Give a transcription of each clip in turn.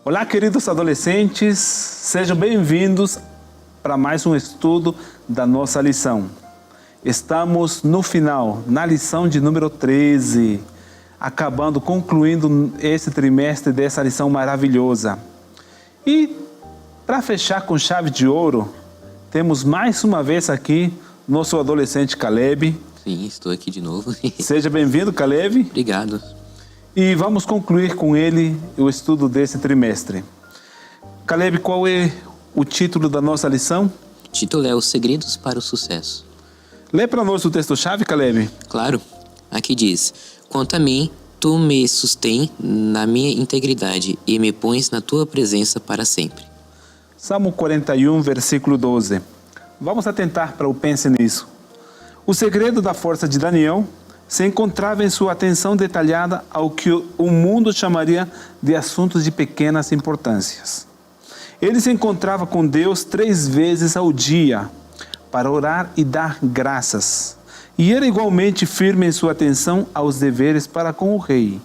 Olá, queridos adolescentes, sejam bem-vindos para mais um estudo da nossa lição. Estamos no final, na lição de número 13, concluindo esse trimestre dessa lição maravilhosa. E, para fechar com chave de ouro, temos mais uma vez aqui nosso adolescente Caleb. Sim, estou aqui de novo. Seja bem-vindo, Caleb. Obrigado. E vamos concluir com ele o estudo desse trimestre. Caleb, qual é o título da nossa lição? O título é Os Segredos para o Sucesso. Lê para nós o texto-chave, Caleb. Claro. Aqui diz: Quanto a mim, tu me sustém na minha integridade e me pões na tua presença para sempre. Salmo 41, versículo 12. Vamos atentar para o pense nisso. O segredo da força de Daniel se encontrava em sua atenção detalhada ao que o mundo chamaria de assuntos de pequenas importâncias. Ele se encontrava com Deus 3 vezes ao dia para orar e dar graças. E era igualmente firme em sua atenção aos deveres para com o rei.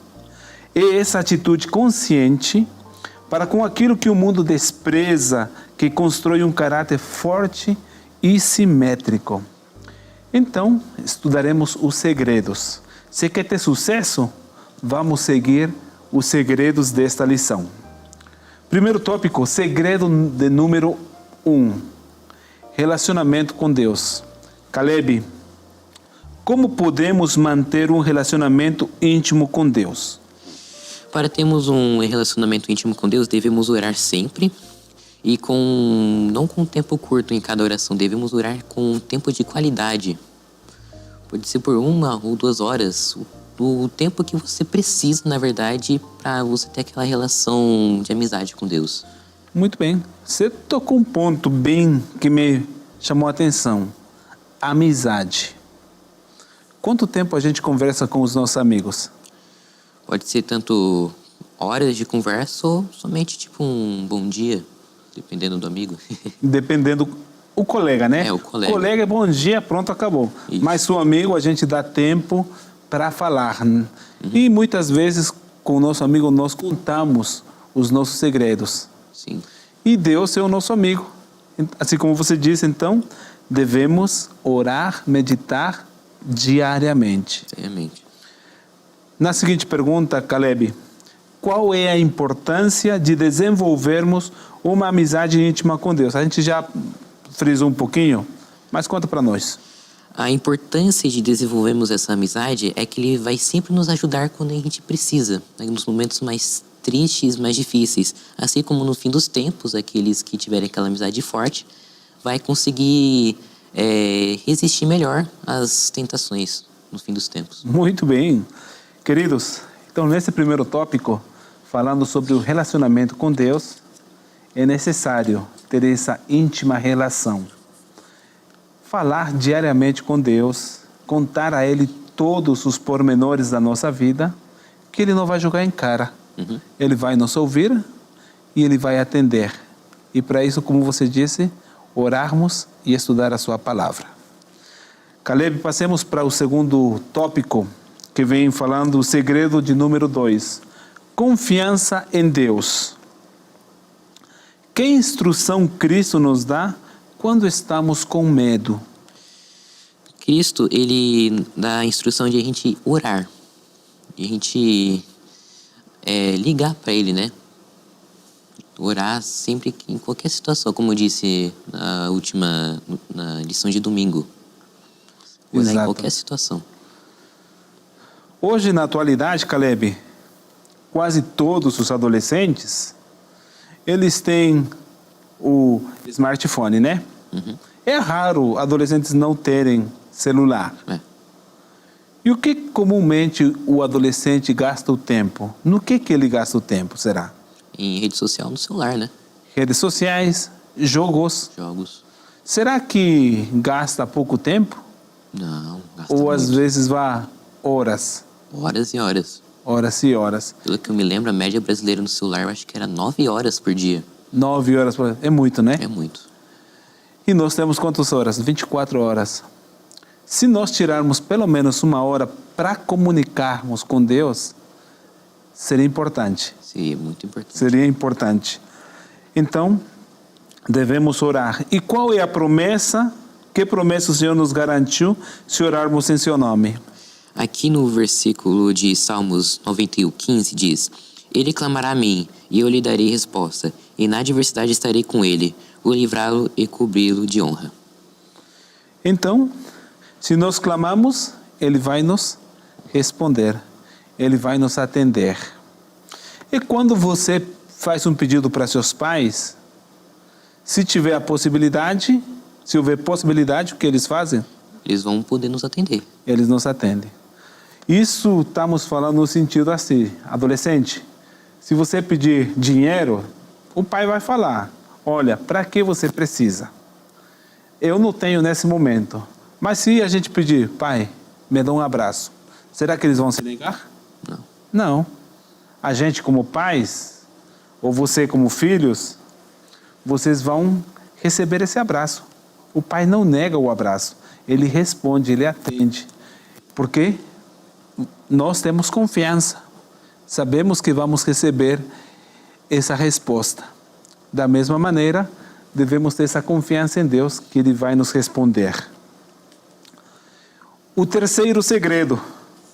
E essa atitude consciente para com aquilo que o mundo despreza, que constrói um caráter forte e simétrico. Então, estudaremos os segredos. Se quer ter sucesso, vamos seguir os segredos desta lição. Primeiro tópico, segredo de número 1. Relacionamento com Deus. Caleb, como podemos manter um relacionamento íntimo com Deus? Para termos um relacionamento íntimo com Deus, devemos orar sempre e não com um tempo curto em cada oração. Devemos orar com um tempo de qualidade. Pode ser por 1 ou 2 horas. O tempo que você precisa, na verdade, para você ter aquela relação de amizade com Deus. Muito bem. Você tocou um ponto bem que me chamou a atenção. Amizade. Quanto tempo a gente conversa com os nossos amigos? Pode ser tanto horas de conversa ou somente tipo um bom dia, dependendo do amigo. Dependendo o colega, né? É, o colega. Colega é bom dia, pronto, acabou. Isso. Mas seu amigo, a gente dá tempo para falar. E muitas vezes, com o nosso amigo, nós contamos os nossos segredos. Sim. E Deus é o nosso amigo. Assim como você disse, então, devemos orar, meditar diariamente. Diariamente. Na seguinte pergunta, Caleb, qual é a importância de desenvolvermos uma amizade íntima com Deus? A gente já frisou um pouquinho, mas conta para nós. A importância de desenvolvermos essa amizade é que ele vai sempre nos ajudar quando a gente precisa, né? Nos momentos mais tristes, mais difíceis. Assim como no fim dos tempos, aqueles que tiverem aquela amizade forte, vai conseguir resistir melhor às tentações no fim dos tempos. Muito bem. Queridos, então nesse primeiro tópico, falando sobre o relacionamento com Deus, é necessário ter essa íntima relação. Falar diariamente com Deus, contar a Ele todos os pormenores da nossa vida, que Ele não vai jogar em cara. Ele vai nos ouvir e Ele vai atender. E para isso, como você disse, orarmos e estudar a sua palavra. Caleb, passemos para o segundo tópico, que vem falando o segredo de número 2. Confiança em Deus. Que instrução Cristo nos dá quando estamos com medo? Cristo, ele dá a instrução de a gente orar, de a gente ligar para Ele, né? Orar sempre, em qualquer situação, como eu disse na lição de domingo. Orar Exato. em qualquer situação. Hoje, na atualidade, Caleb, quase todos os adolescentes, eles têm o smartphone, né? É raro adolescentes não terem celular. E o que comumente o adolescente gasta o tempo? No que ele gasta o tempo, será? Em rede social, no celular, né? Redes sociais, jogos. Jogos. Será que gasta pouco tempo? Não, gasta Ou muito. às vezes vai horas? Horas e horas. Horas e horas. Pelo que eu me lembro, a média brasileira no celular, eu acho que era 9 horas por dia. 9 horas por... É muito, né? É muito. E nós temos quantas horas? 24 horas. Se nós tirarmos pelo menos 1 hora para comunicarmos com Deus, seria importante. Seria muito importante. Seria importante. Então, devemos orar. E qual é a promessa? Que promessa o Senhor nos garantiu se orarmos em seu nome? Aqui no versículo de Salmos 91:15 diz: Ele clamará a mim, e eu lhe darei resposta, e na adversidade estarei com ele, vou livrá-lo e cobri-lo de honra. Então, se nós clamamos, Ele vai nos responder, Ele vai nos atender. E quando você faz um pedido para seus pais, se tiver a possibilidade, se houver possibilidade, o que eles fazem? Eles vão poder nos atender. Eles nos atendem. Isso estamos falando no sentido assim, adolescente, se você pedir dinheiro, o pai vai falar, olha, para que você precisa? Eu não tenho nesse momento. Mas se a gente pedir, pai, me dá um abraço, será que eles vão se negar? Não. Não. A gente como pais, ou você como filhos, vocês vão receber esse abraço. O pai não nega o abraço, ele responde, ele atende. Porque nós temos confiança, sabemos que vamos receber essa resposta. Da mesma maneira, devemos ter essa confiança em Deus que Ele vai nos responder. O terceiro segredo,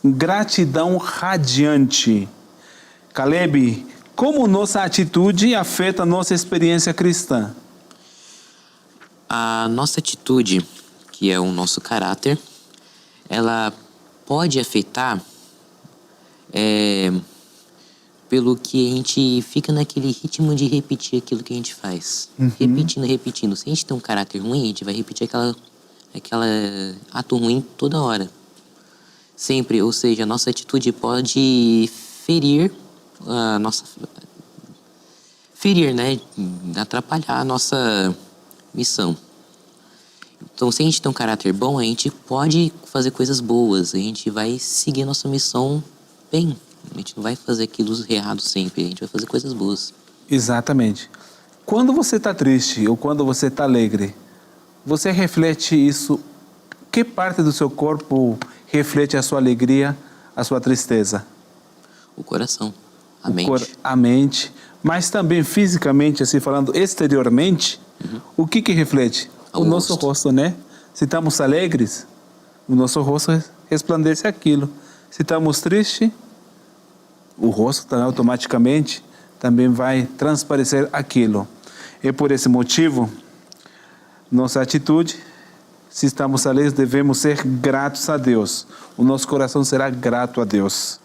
gratidão radiante. Caleb, como nossa atitude afeta a nossa experiência cristã? A nossa atitude, que é o nosso caráter, ela pode afetar pelo que a gente fica naquele ritmo de repetir aquilo que a gente faz. Repetindo. Se a gente tem um caráter ruim, a gente vai repetir aquela ato ruim toda hora. Sempre, ou seja, a nossa atitude pode ferir né? Atrapalhar a nossa missão. Então, se a gente tem um caráter bom, a gente pode fazer coisas boas, a gente vai seguir a nossa missão bem. A gente não vai fazer aquilo errado sempre, a gente vai fazer coisas boas. Exatamente. Quando você está triste ou quando você está alegre, você reflete isso? Que parte do seu corpo reflete a sua alegria, a sua tristeza? O coração, a mente. A mente, mas também fisicamente, assim falando exteriormente, o que reflete? O nosso rosto, né? Se estamos alegres, o nosso rosto resplandece aquilo. Se estamos tristes, o rosto automaticamente também vai transparecer aquilo. E por esse motivo, nossa atitude, se estamos alegres, devemos ser gratos a Deus. O nosso coração será grato a Deus.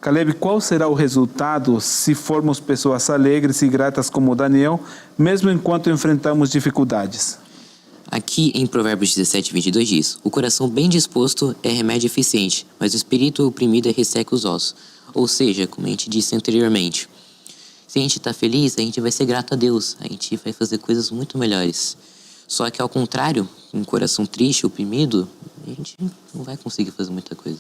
Caleb, qual será o resultado se formos pessoas alegres e gratas como Daniel, mesmo enquanto enfrentamos dificuldades? Aqui em Provérbios 17:22 diz: O coração bem disposto é remédio eficiente, mas o espírito oprimido resseca os ossos. Ou seja, como a gente disse anteriormente, se a gente está feliz, a gente vai ser grato a Deus, a gente vai fazer coisas muito melhores. Só que ao contrário, um coração triste, oprimido, a gente não vai conseguir fazer muita coisa.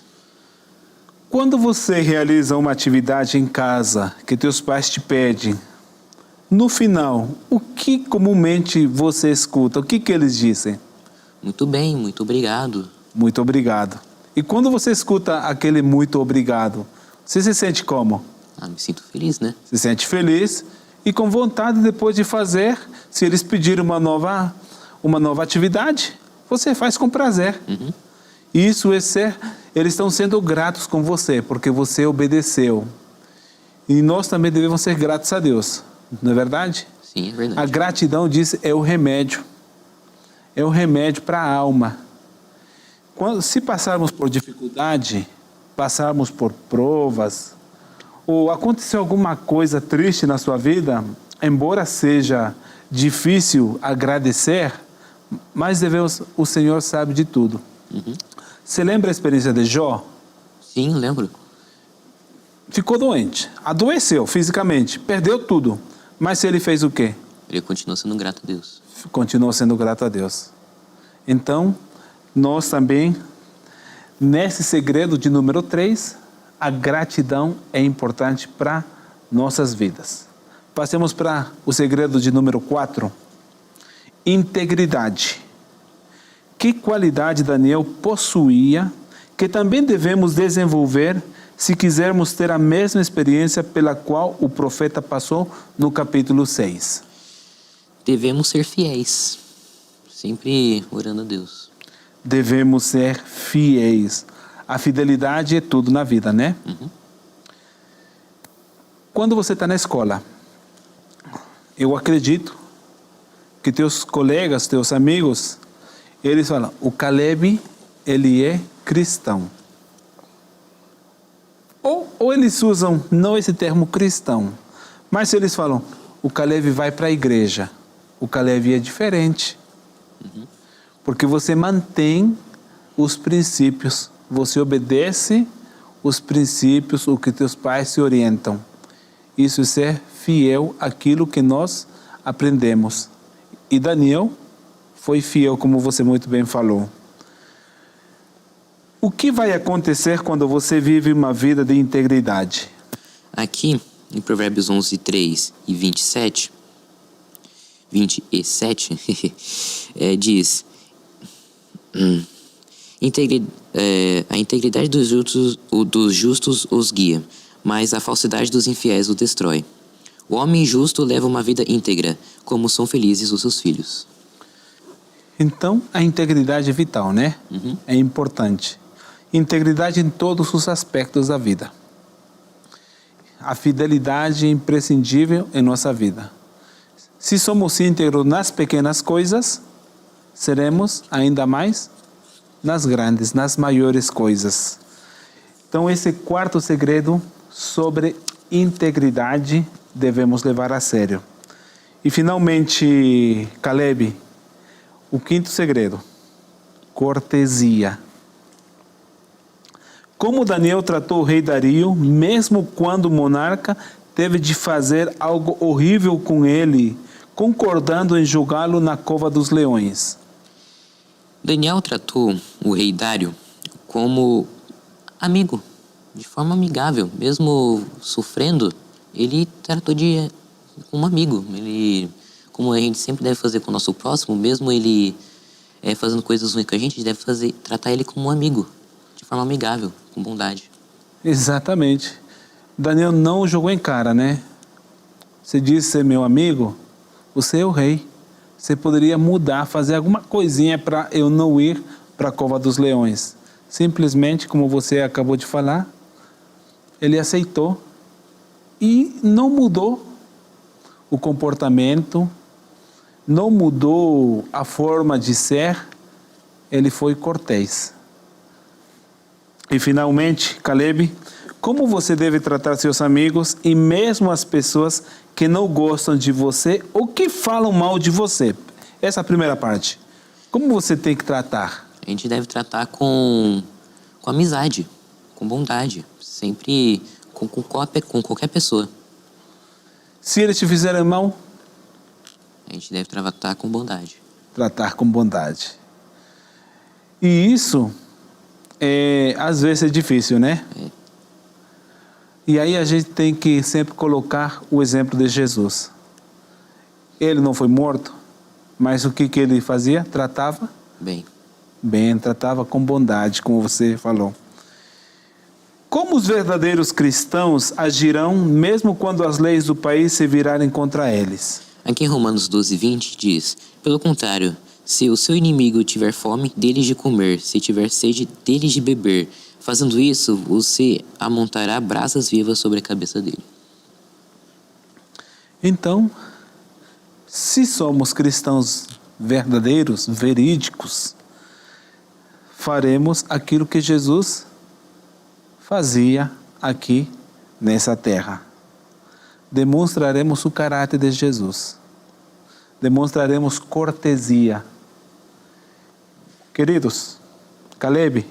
Quando você realiza uma atividade em casa que teus pais te pedem, no final, o que comumente você escuta? O que eles dizem? Muito bem, muito obrigado. Muito obrigado. E quando você escuta aquele muito obrigado, você se sente como? Me sinto feliz, né? Se sente feliz e com vontade depois de fazer. Se eles pedirem uma nova atividade, você faz com prazer. Isso é eles estão sendo gratos com você, porque você obedeceu. E nós também devemos ser gratos a Deus. Não é verdade? Sim, é verdade. A gratidão, diz, é o remédio. É o remédio para a alma. Se passarmos por dificuldade, passarmos por provas, ou acontecer alguma coisa triste na sua vida, embora seja difícil agradecer, mas o Senhor sabe de tudo. Você lembra a experiência de Jó? Sim, lembro. Ficou doente, adoeceu fisicamente, perdeu tudo. Mas ele fez o quê? Ele continuou sendo grato a Deus. Continuou sendo grato a Deus. Então, nós também, nesse segredo de número 3, a gratidão é importante para nossas vidas. Passemos para o segredo de número 4. Integridade. Que qualidade Daniel possuía, que também devemos desenvolver se quisermos ter a mesma experiência pela qual o profeta passou no capítulo 6? Devemos ser fiéis, sempre orando a Deus. Devemos ser fiéis. A fidelidade é tudo na vida, né? Quando você está na escola, eu acredito que teus colegas, teus amigos, eles falam, o Caleb, ele é cristão. Ou eles usam não esse termo cristão, mas eles falam, o Caleb vai para a igreja. O Caleb é diferente. Porque você mantém os princípios, você obedece os princípios, o que teus pais se orientam. Isso é ser fiel àquilo que nós aprendemos. E Daniel foi fiel, como você muito bem falou. O que vai acontecer quando você vive uma vida de integridade? Aqui, em Provérbios 11, 3 e 27, diz... a integridade dos justos os guia, mas a falsidade dos infiéis o destrói. O homem justo leva uma vida íntegra, como são felizes os seus filhos. Então, a integridade é vital, né? É importante. Integridade em todos os aspectos da vida. A fidelidade é imprescindível em nossa vida. Se somos íntegros nas pequenas coisas, seremos ainda mais nas grandes, nas maiores coisas. Então, esse quarto segredo sobre integridade devemos levar a sério. E, finalmente, Caleb, o quinto segredo, cortesia. Como Daniel tratou o rei Dario, mesmo quando o monarca teve de fazer algo horrível com ele, concordando em jogá-lo na cova dos leões. Daniel tratou o rei Dário como amigo, de forma amigável. Mesmo sofrendo, ele tratou como amigo. Como a gente sempre deve fazer com o nosso próximo, mesmo ele fazendo coisas ruins com a gente deve tratar ele como um amigo, de forma amigável, com bondade. Exatamente. Daniel não o jogou em cara, né? Você disse ser meu amigo, você é o rei. Você poderia mudar, fazer alguma coisinha para eu não ir para a cova dos leões. Simplesmente, como você acabou de falar, ele aceitou e não mudou o comportamento, não mudou a forma de ser, ele foi cortês. E finalmente, Caleb, como você deve tratar seus amigos e mesmo as pessoas que não gostam de você ou que falam mal de você? Essa é a primeira parte. Como você tem que tratar? A gente deve tratar com amizade, com bondade, sempre com qualquer pessoa. Se eles te fizerem mal? A gente deve tratar com bondade. Tratar com bondade. E isso, às vezes é difícil, né? E aí a gente tem que sempre colocar o exemplo de Jesus. Ele não foi morto, mas o que ele fazia? Tratava? Bem, tratava com bondade, como você falou. Como os verdadeiros cristãos agirão mesmo quando as leis do país se virarem contra eles? Aqui em Romanos 12, 20 diz: pelo contrário, se o seu inimigo tiver fome, dê-lhe de comer, se tiver sede, dê-lhe de beber. Fazendo isso, você amontará brasas vivas sobre a cabeça dele. Então, se somos cristãos verdadeiros, verídicos, faremos aquilo que Jesus fazia aqui nessa terra. Demonstraremos o caráter de Jesus. Demonstraremos cortesia. Queridos, Caleb,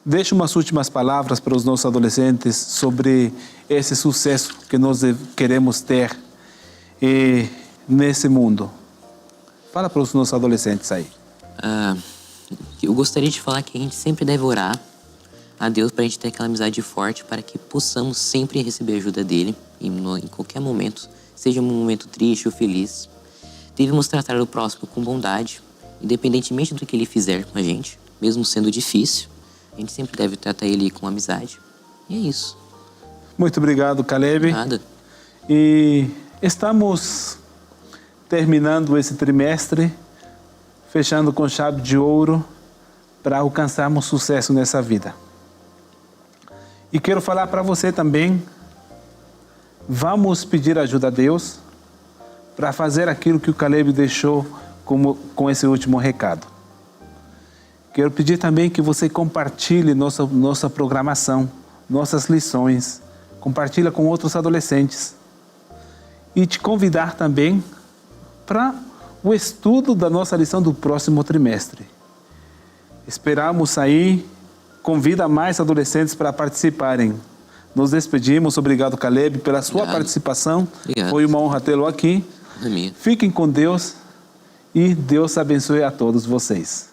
deixe umas últimas palavras para os nossos adolescentes sobre esse sucesso que nós queremos ter nesse mundo. Fala para os nossos adolescentes aí. Eu gostaria de falar que a gente sempre deve orar a Deus para a gente ter aquela amizade forte, para que possamos sempre receber a ajuda dele em qualquer momento, seja um momento triste ou feliz. Devemos tratar o próximo com bondade, independentemente do que ele fizer com a gente, mesmo sendo difícil. A gente sempre deve tratar ele com amizade. E é isso. Muito obrigado, Caleb. Nada. E estamos terminando esse trimestre, fechando com chave de ouro para alcançarmos sucesso nessa vida. E quero falar para você também, vamos pedir ajuda a Deus para fazer aquilo que o Caleb deixou com esse último recado. Quero pedir também que você compartilhe nossa programação, nossas lições, compartilha com outros adolescentes. E te convidar também para o estudo da nossa lição do próximo trimestre. Esperamos aí, convida mais adolescentes para participarem. Nos despedimos, obrigado Caleb pela sua participação. Obrigado. Foi uma honra tê-lo aqui. É minha. Fiquem com Deus e Deus abençoe a todos vocês.